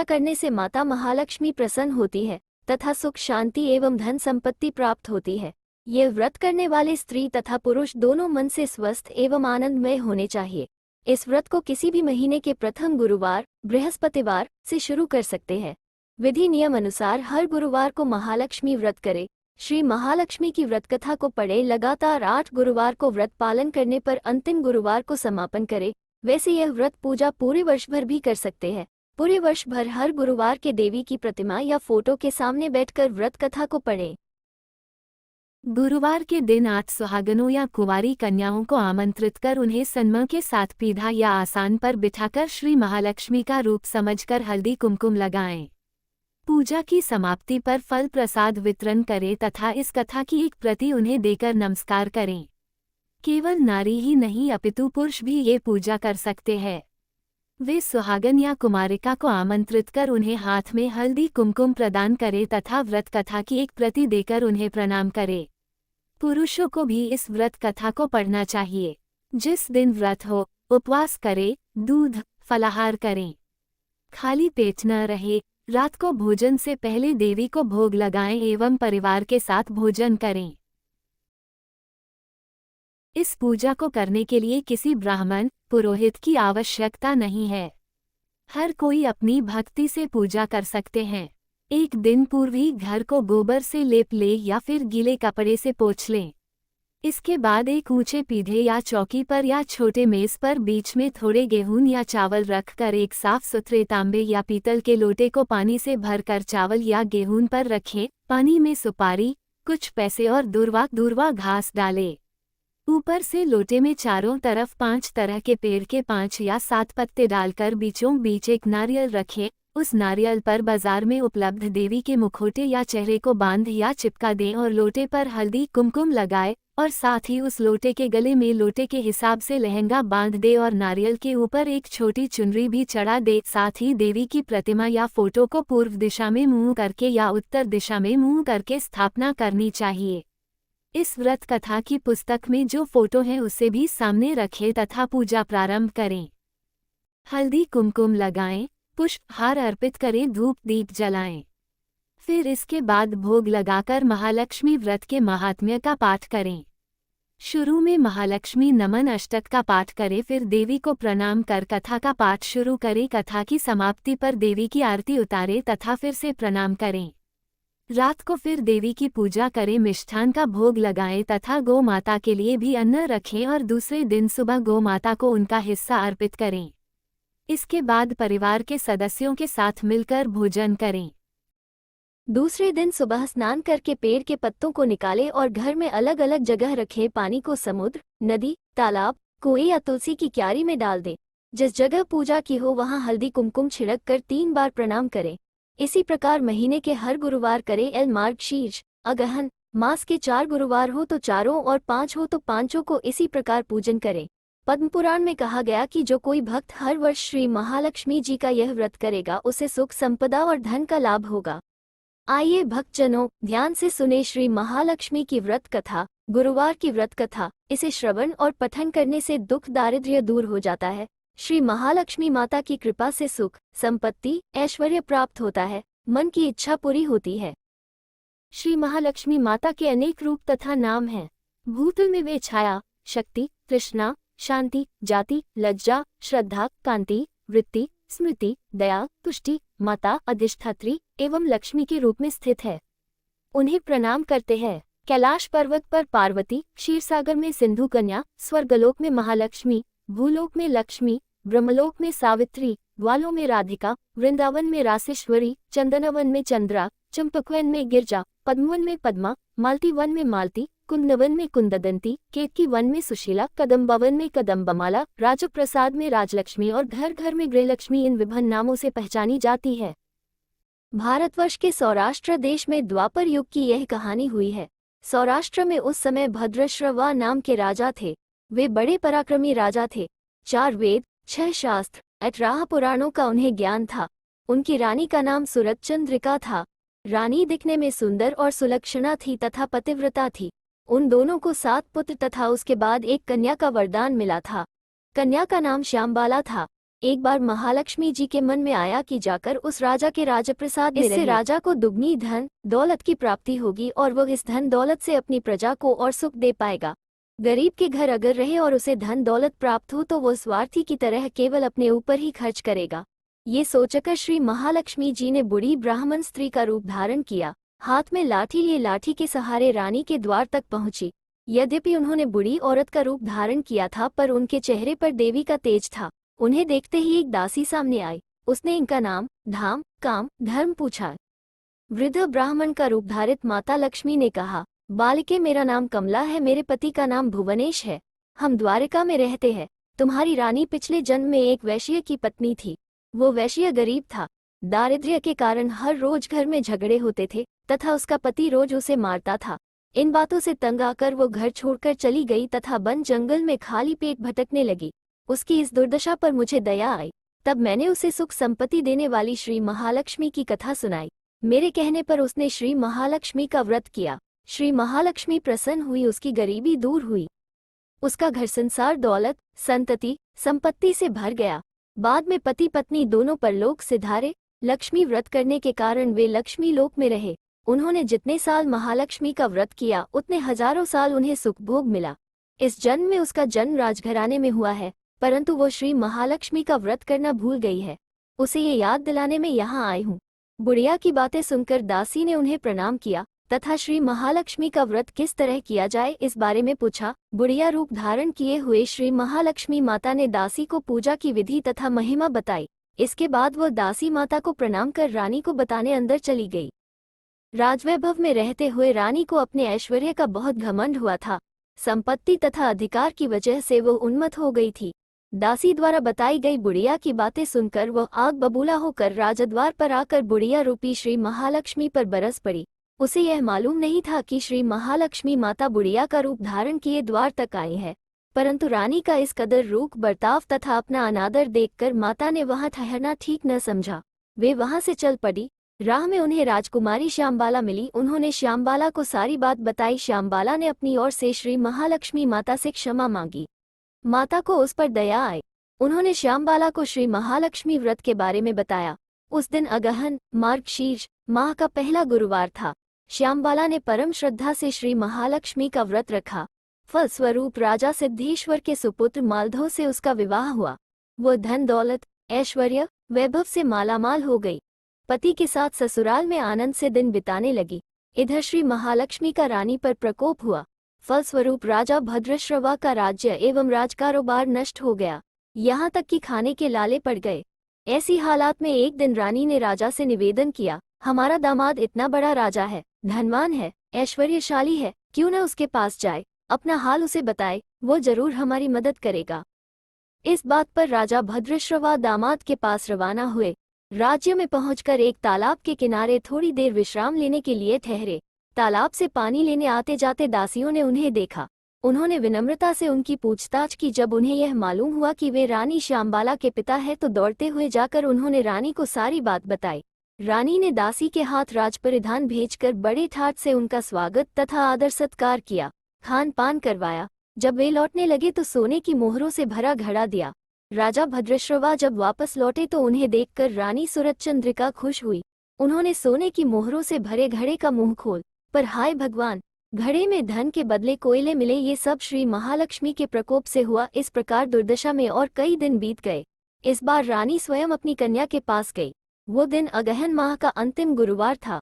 करने से माता महालक्ष्मी प्रसन्न होती है तथा सुख शांति एवं धन संपत्ति प्राप्त होती है। यह व्रत करने वाले स्त्री तथा पुरुष दोनों मन से स्वस्थ एवं आनंदमय होने चाहिए। इस व्रत को किसी भी महीने के प्रथम गुरुवार, बृहस्पतिवार से शुरू कर सकते हैं। विधि नियम अनुसार हर गुरुवार को महालक्ष्मी व्रत करें। श्री महालक्ष्मी की व्रत कथा को पढ़े। लगातार 8 गुरुवार को व्रत पालन करने पर अंतिम गुरुवार को समापन करें। वैसे यह व्रत पूजा पूरे वर्ष भर भी कर सकते हैं। पूरे वर्ष भर हर गुरुवार के देवी की प्रतिमा या फोटो के सामने बैठकर व्रत कथा को पढ़ें। गुरुवार के दिन 8 सुहागनों या कुंवारी कन्याओं को आमंत्रित कर उन्हें सन्मा के साथ पीढ़ा या आसान पर बिठाकर श्री महालक्ष्मी का रूप समझकर हल्दी कुमकुम लगाएं। पूजा की समाप्ति पर फल प्रसाद वितरण करें तथा इस कथा की एक प्रति उन्हें देकर नमस्कार करें। केवल नारी ही नहीं अपितु पुरुष भी ये पूजा कर सकते हैं। वे सुहागन या कुमारिका को आमंत्रित कर उन्हें हाथ में हल्दी कुमकुम प्रदान करें तथा व्रत कथा की एक प्रति देकर उन्हें प्रणाम करें। पुरुषों को भी इस व्रत कथा को पढ़ना चाहिए। जिस दिन व्रत हो उपवास करें, दूध फलाहार करें, खाली पेट न रहे। रात को भोजन से पहले देवी को भोग लगाएं एवं परिवार के साथ भोजन करें। इस पूजा को करने के लिए किसी ब्राह्मण पुरोहित की आवश्यकता नहीं है। हर कोई अपनी भक्ति से पूजा कर सकते हैं। एक दिन पूर्व ही घर को गोबर से लेप ले या फिर गीले कपड़े से पोंछ लें। इसके बाद एक ऊंचे पीढ़े या चौकी पर या छोटे मेज पर बीच में थोड़े गेहूं या चावल रखकर एक साफ सुथरे तांबे या पीतल के लोटे को पानी से भरकर चावल या गेहूं पर रखें। पानी में सुपारी, कुछ पैसे और दूर्वा घास डालें। ऊपर से लोटे में चारों तरफ 5 तरह के पेड़ के 5 या 7 पत्ते डालकर बीचों बीच एक नारियल रखें। उस नारियल पर बाजार में उपलब्ध देवी के मुखौटे या चेहरे को बांध या चिपका दें और लोटे पर हल्दी कुमकुम लगाए और साथ ही उस लोटे के गले में लोटे के हिसाब से लहंगा बांध दे और नारियल के ऊपर एक छोटी चुनरी भी चढ़ा दे। साथ ही देवी की प्रतिमा या फोटो को पूर्व दिशा में मुंह करके या उत्तर दिशा में मुंह करके स्थापना करनी चाहिए। इस व्रत कथा की पुस्तक में जो फोटो है उसे भी सामने रखें तथा पूजा प्रारंभ करें। हल्दी कुमकुम लगाएं, पुष्प हार अर्पित करें, धूप दीप जलाएं। फिर इसके बाद भोग लगाकर महालक्ष्मी व्रत के महात्म्य का पाठ करें। शुरू में महालक्ष्मी नमन अष्टक का पाठ करें, फिर देवी को प्रणाम कर कथा का पाठ शुरू करें। कथा की समाप्ति पर देवी की आरती उतारें तथा फिर से प्रणाम करें। रात को फिर देवी की पूजा करें, मिष्ठान का भोग लगाएं तथा गौ माता के लिए भी अन्न रखें और दूसरे दिन सुबह गौ माता को उनका हिस्सा अर्पित करें। इसके बाद परिवार के सदस्यों के साथ मिलकर भोजन करें। दूसरे दिन सुबह स्नान करके पेड़ के पत्तों को निकालें और घर में अलग अलग जगह रखे पानी को समुद्र, नदी, तालाब, कुएं या तुलसी की क्यारी में डाल दें। जिस जगह पूजा की हो वहां हल्दी कुमकुम छिड़क कर 3 बार प्रणाम करें। इसी प्रकार महीने के हर गुरुवार करें। एल मार्गशीर्ष अगहन मास के 4 गुरुवार हो तो चारों और 5 हो तो पांचों को इसी प्रकार पूजन करें। पद्म पुराण में कहा गया कि जो कोई भक्त हर वर्ष श्री महालक्ष्मी जी का यह व्रत करेगा उसे सुख संपदा और धन का लाभ होगा। आइए भक्तजनों, ध्यान से सुने श्री महालक्ष्मी की व्रत कथा। गुरुवार की व्रत कथा। इसे श्रवण और पठन करने से दुख दारिद्र्य दूर हो जाता है। श्री महालक्ष्मी माता की कृपा से सुख, संपत्ति, ऐश्वर्य प्राप्त होता है। मन की इच्छा पूरी होती है। श्री महालक्ष्मी माता के अनेक रूप तथा नाम हैं। भूतल में वे छाया, शक्ति, कृष्णा, शांति, जाति, लज्जा, श्रद्धा, कांति, वृत्ति, स्मृति, दया, तुष्टि, माता, अधिष्ठात्री एवं लक्ष्मी के रूप में स्थित है। उन्हें प्रणाम करते हैं। कैलाश पर्वत पर पार्वती, क्षीरसागर में सिंधु कन्या, स्वर्गलोक में महालक्ष्मी, भूलोक में लक्ष्मी, ब्रह्मलोक में सावित्री, ग्वालों में राधिका, वृंदावन में रासेश्वरी, चंदनवन में चंद्रा, चंपकवन में गिरजा, पद्मवन में पद्मा, मालती वन में मालती, कुंदवन में कुंददंती, केतकी वन में सुशीला, कदम्बावन में कदम्बमाला, राजप्रसाद में राजलक्ष्मी और घर घर में गृहलक्ष्मी इन विभिन्न नामों से पहचानी जाती है। भारतवर्ष के सौराष्ट्र देश में द्वापर युग की यह कहानी हुई है। सौराष्ट्र में उस समय भद्रश्रवा नाम के राजा थे। वे बड़े पराक्रमी राजा थे। 4 वेद, 6 शास्त्र, 18 पुराणों का उन्हें ज्ञान था। उनकी रानी का नाम सुरतचंद्रिका था। रानी दिखने में सुंदर और सुलक्षणा थी तथा पतिव्रता थी। उन दोनों को 7 पुत्र तथा उसके बाद एक कन्या का वरदान मिला था। कन्या का नाम श्यामबाला था। एक बार महालक्ष्मी जी के मन में आया कि जाकर उस राजा के राजप्रसाद में इससे राजा को दुगनी धन दौलत की प्राप्ति होगी और वह इस धन दौलत से अपनी प्रजा को और सुख दे पाएगा। गरीब के घर अगर रहे और उसे धन दौलत प्राप्त हो तो वो स्वार्थी की तरह केवल अपने ऊपर ही खर्च करेगा। ये सोचकर श्री महालक्ष्मी जी ने बूढ़ी ब्राह्मण स्त्री का रूप धारण किया, हाथ में लाठी लिए लाठी के सहारे रानी के द्वार तक पहुंची। यद्यपि उन्होंने बूढ़ी औरत का रूप धारण किया था पर उनके चेहरे पर देवी का तेज था। उन्हें देखते ही एक दासी सामने आई। उसने इनका नाम, धाम, काम, धर्म पूछा। वृद्ध ब्राह्मण का रूप धारित माता लक्ष्मी ने कहा, बालिके मेरा नाम कमला है, मेरे पति का नाम भुवनेश है, हम द्वारिका में रहते हैं। तुम्हारी रानी पिछले जन्म में एक वैश्य की पत्नी थी। वो वैश्य गरीब था। दारिद्र्य के कारण हर रोज घर में झगड़े होते थे तथा उसका पति रोज उसे मारता था। इन बातों से तंग आकर वो घर छोड़कर चली गई तथा वन जंगल में खाली पेट भटकने लगी। उसकी इस दुर्दशा पर मुझे दया आई, तब मैंने उसे सुख संपत्ति देने वाली श्री महालक्ष्मी की कथा सुनाई। मेरे कहने पर उसने श्री महालक्ष्मी का व्रत किया। श्री महालक्ष्मी प्रसन्न हुई, उसकी गरीबी दूर हुई, उसका घर संसार दौलत संतति संपत्ति से भर गया। बाद में पति पत्नी दोनों परलोक सिधारे। लक्ष्मी व्रत करने के कारण वे लक्ष्मी लोक में रहे। उन्होंने जितने साल महालक्ष्मी का व्रत किया उतने हजारों साल उन्हें सुख भोग मिला। इस जन्म में उसका जन्म राजघराने में हुआ है, परंतु वो श्री महालक्ष्मी का व्रत करना भूल गई है। उसे ये याद दिलाने में यहाँ आई हूँ। बुढ़िया की बातें सुनकर दासी ने उन्हें प्रणाम किया तथा श्री महालक्ष्मी का व्रत किस तरह किया जाए इस बारे में पूछा। बुढ़िया रूप धारण किए हुए श्री महालक्ष्मी माता ने दासी को पूजा की विधि तथा महिमा बताई। इसके बाद वह दासी माता को प्रणाम कर रानी को बताने अंदर चली गई। राजवैभव में रहते हुए रानी को अपने ऐश्वर्य का बहुत घमंड हुआ था। संपत्ति तथा अधिकार की वजह से वो उन्मत्त हो गई थी। दासी द्वारा बताई गई बुढ़िया की बातें सुनकर वह आग बबूला होकर राजद्वार पर आकर बुढ़िया रूपी श्री महालक्ष्मी पर बरस पड़ी। उसे यह मालूम नहीं था कि श्री महालक्ष्मी माता बुढ़िया का रूप धारण किए द्वार तक आई है, परंतु रानी का इस कदर रूख बर्ताव तथा अपना अनादर देखकर माता ने वहां ठहरना ठीक न समझा। वे वहां से चल पड़ी। राह में उन्हें राजकुमारी श्यामबाला मिली। उन्होंने श्यामबाला को सारी बात बताई। श्यामबाला ने अपनी ओर से श्री महालक्ष्मी माता से क्षमा मांगी। माता को उस पर दया आई। उन्होंने श्यामबाला को श्री महालक्ष्मी व्रत के बारे में बताया। उस दिन अगहन मार्गशीर्ष माह का पहला गुरुवार था। श्यामबाला ने परम श्रद्धा से श्री महालक्ष्मी का व्रत रखा। फलस्वरूप राजा सिद्धेश्वर के सुपुत्र मालधव से उसका विवाह हुआ। वो धन दौलत ऐश्वर्य वैभव से मालामाल हो गई। पति के साथ ससुराल में आनंद से दिन बिताने लगी। इधर श्री महालक्ष्मी का रानी पर प्रकोप हुआ। फलस्वरूप राजा भद्रश्रवा का राज्य एवं राजकारोबार नष्ट हो गया, यहाँ तक कि खाने के लाले पड़ गए। ऐसी हालात में एक दिन रानी ने राजा से निवेदन किया, हमारा दामाद इतना बड़ा राजा है, धनवान है, ऐश्वर्यशाली है, क्यों न उसके पास जाए, अपना हाल उसे बताए, वो जरूर हमारी मदद करेगा। इस बात पर राजा भद्रश्रवा दामाद के पास रवाना हुए। राज्य में पहुंचकर एक तालाब के किनारे थोड़ी देर विश्राम लेने के लिए ठहरे। तालाब से पानी लेने आते जाते दासियों ने उन्हें देखा। उन्होंने विनम्रता से उनकी पूछताछ की। जब उन्हें यह मालूम हुआ कि वे रानी श्यामबाला के पिता है तो दौड़ते हुए जाकर उन्होंने रानी को सारी बात बताई। रानी ने दासी के हाथ राजपरिधान भेजकर बड़े ठाट से उनका स्वागत तथा आदर सत्कार किया, खान पान करवाया। जब वे लौटने लगे तो सोने की मोहरों से भरा घड़ा दिया। राजा भद्रश्रवा जब वापस लौटे तो उन्हें देखकर रानी सूरजचंद्रिका खुश हुई। उन्होंने सोने की मोहरों से भरे घड़े का मुंह खोल, पर हाय भगवान, घड़े में धन के बदले कोयले मिले। ये सब श्री महालक्ष्मी के प्रकोप से हुआ। इस प्रकार दुर्दशा में और कई दिन बीत गए। इस बार रानी स्वयं अपनी कन्या के पास गई। वो दिन अगहन माह का अंतिम गुरुवार था।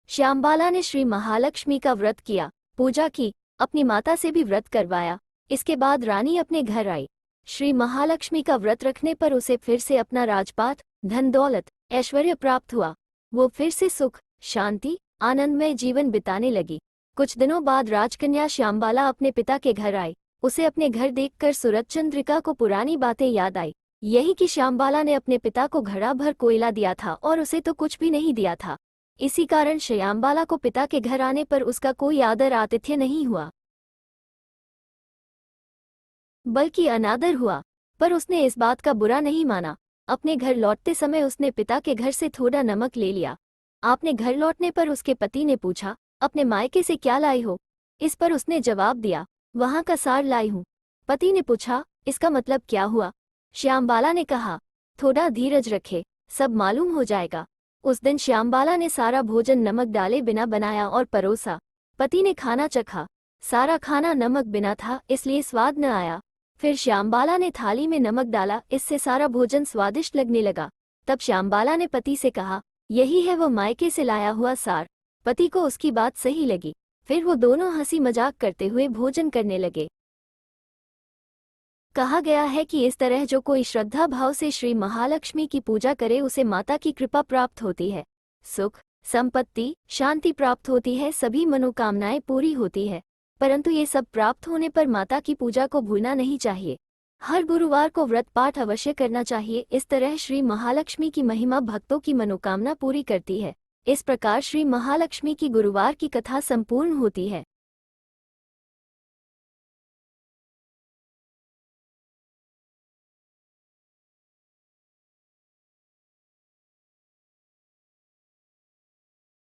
श्यामबाला ने श्री महालक्ष्मी का व्रत किया, पूजा की, अपनी माता से भी व्रत करवाया। इसके बाद रानी अपने घर आई। श्री महालक्ष्मी का व्रत रखने पर उसे फिर से अपना राजपाट, धन दौलत, ऐश्वर्य प्राप्त हुआ। वो फिर से सुख, शांति, आनंदमय जीवन बिताने लगी। कुछ दिनों बाद राजकन्या श्यामबाला अपने पिता के घर आई। उसे अपने घर देखकर सूरजचंद्रिका को पुरानी बातें याद आई। यही कि श्यामबाला ने अपने पिता को घड़ा भर कोयला दिया था और उसे तो कुछ भी नहीं दिया था। इसी कारण श्यामबाला को पिता के घर आने पर उसका कोई आदर आतिथ्य नहीं हुआ, बल्कि अनादर हुआ। पर उसने इस बात का बुरा नहीं माना। अपने घर लौटते समय उसने पिता के घर से थोड़ा नमक ले लिया। आपने घर लौटने पर उसके पति ने पूछा, अपने मायके से क्या लाई हो? इस पर उसने जवाब दिया, वहां का सार लाई हूं। पति ने पूछा, इसका मतलब क्या हुआ? श्यामबाला ने कहा, थोड़ा धीरज रखे, सब मालूम हो जाएगा। उस दिन श्यामबाला ने सारा भोजन नमक डाले बिना बनाया और परोसा। पति ने खाना चखा, सारा खाना नमक बिना था, इसलिए स्वाद न आया। फिर श्यामबाला ने थाली में नमक डाला, इससे सारा भोजन स्वादिष्ट लगने लगा। तब श्यामबाला ने पति से कहा, यही है वो मायके से लाया हुआ सार। पति को उसकी बात सही लगी। फिर वो दोनों हंसी मजाक करते हुए भोजन करने लगे। कहा गया है कि इस तरह जो कोई श्रद्धा भाव से श्री महालक्ष्मी की पूजा करे उसे माता की कृपा प्राप्त होती है, सुख, संपत्ति, शांति प्राप्त होती है, सभी मनोकामनाएं पूरी होती है। परंतु ये सब प्राप्त होने पर माता की पूजा को भूलना नहीं चाहिए। हर गुरुवार को व्रत पाठ अवश्य करना चाहिए। इस तरह श्री महालक्ष्मी की महिमा भक्तों की मनोकामना पूरी करती है। इस प्रकार श्री महालक्ष्मी की गुरुवार की कथा संपूर्ण होती है।